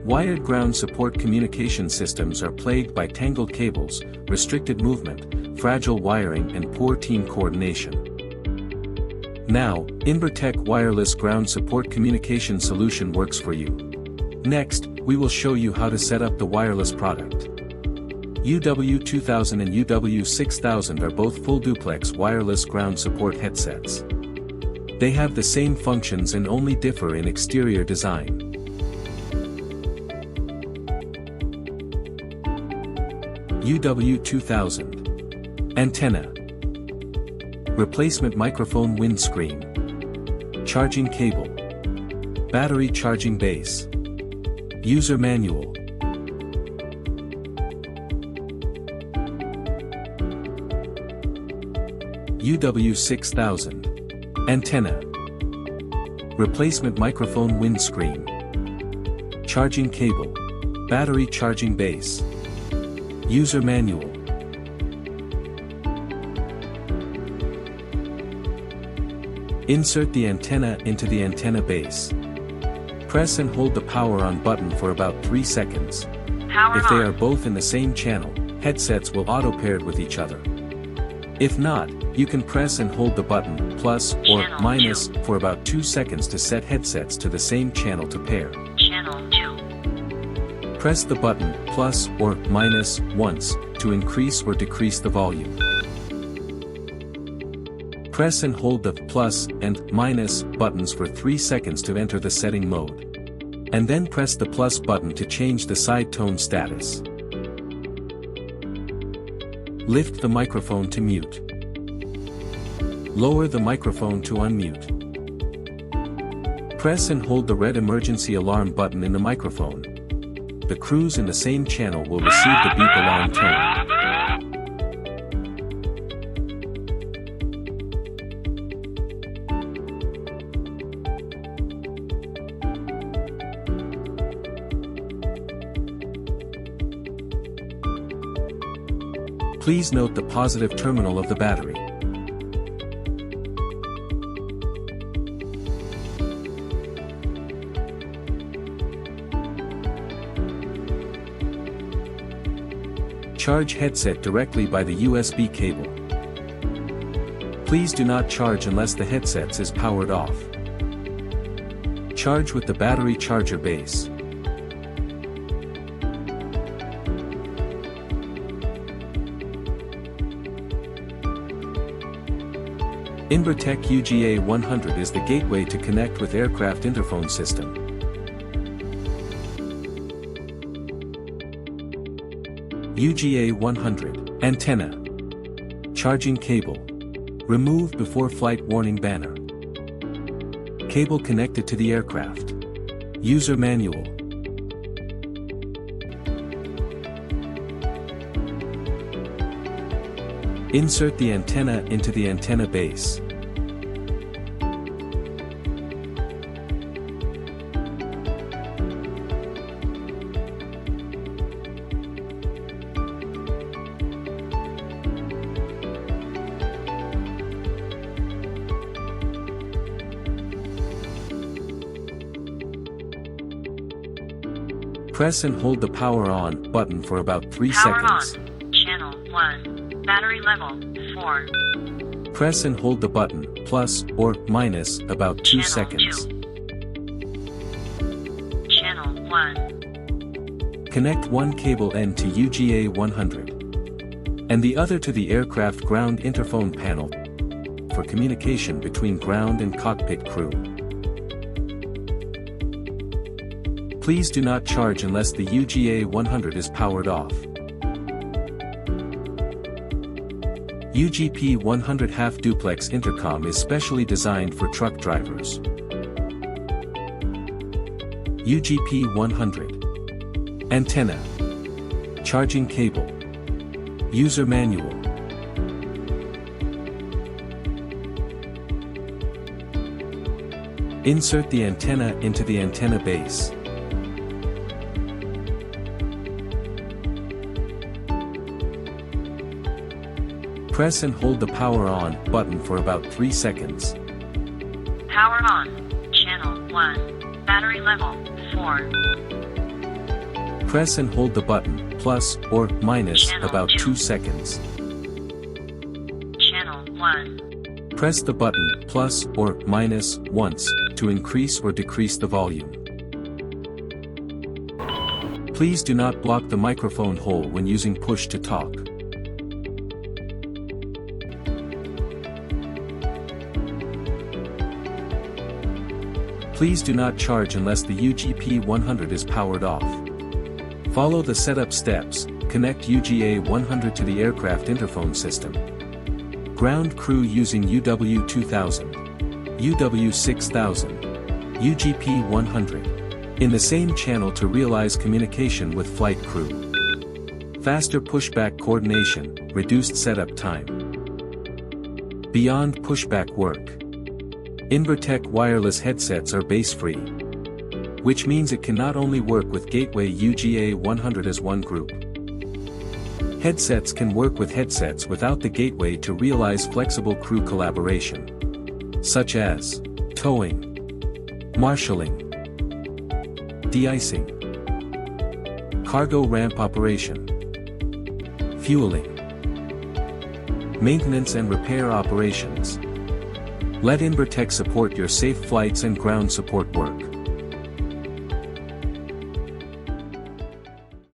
Wired ground support communication systems are plagued by tangled cables, restricted movement, fragile wiring and poor team coordination. Now, Inbertec wireless ground support communication solution works for you. Next, we will show you how to set up the wireless product. UW2000 and UW6000 are both full duplex wireless ground support headsets. They have the same functions and only differ in exterior design. UW2000. Antenna. Replacement microphone windscreen. Charging cable. Battery charging base. User manual. UW6000. Antenna. Replacement microphone windscreen. Charging cable. Battery charging base. User manual. Insert the antenna into the antenna base. Press and hold the power on button for about 3 seconds. If they are both in the same channel, headsets will auto-paired with each other. If not, you can press and hold the button, plus or minus, for about 2 seconds to set headsets to the same channel to pair. Channel 2. Press the button, plus or minus, once, to increase or decrease the volume. Press and hold the plus and minus buttons for 3 seconds to enter the setting mode. And then press the plus button to change the side tone status. Lift the microphone to mute. Lower the microphone to unmute. Press and hold the red emergency alarm button in the microphone. The crews in the same channel will receive the beep alarm tone. Please note the positive terminal of the battery. Charge headset directly by the USB cable. Please do not charge unless the headset is powered off. Charge with the battery charger base. Inbertec UGA100 is the gateway to connect with aircraft interphone system. UGA100. Antenna. Charging cable. Remove before flight warning banner. Cable connected to the aircraft. User manual. Insert the antenna into the antenna base. Press and hold the power on button for about 3 seconds. On. Channel 1. Battery level 4. Press and hold the button, plus or minus, about 2 seconds. 2. Channel 1. Connect one cable end to UGA100 and the other to the aircraft ground interphone panel for communication between ground and cockpit crew. Please do not charge unless the UGA100 is powered off. UGP100 half duplex intercom is specially designed for truck drivers. UGP100. Antenna. Charging cable. User manual. Insert the antenna into the antenna base. Press and hold the power on button for about 3 seconds. Power on. Channel 1. Battery level 4. Press and hold the button, plus or minus, Channel about 2. 2 seconds. Channel 1. Press the button, plus or minus, once, to increase or decrease the volume. Please do not block the microphone hole when using push to talk. Please do not charge unless the UGP 100 is powered off. Follow the setup steps. Connect UGA 100 to the aircraft interphone system. Ground crew using UW 2000, UW 6000, UGP 100. In the same channel to realize communication with flight crew. Faster pushback coordination, reduced setup time. Beyond pushback work. Inbertec wireless headsets are base-free, which means it can not only work with Gateway UGA 100 as one group. Headsets can work with headsets without the gateway to realize flexible crew collaboration, such as towing, marshalling, deicing, cargo ramp operation, fueling, maintenance and repair operations. Let Inbertec support your safe flights and ground support work.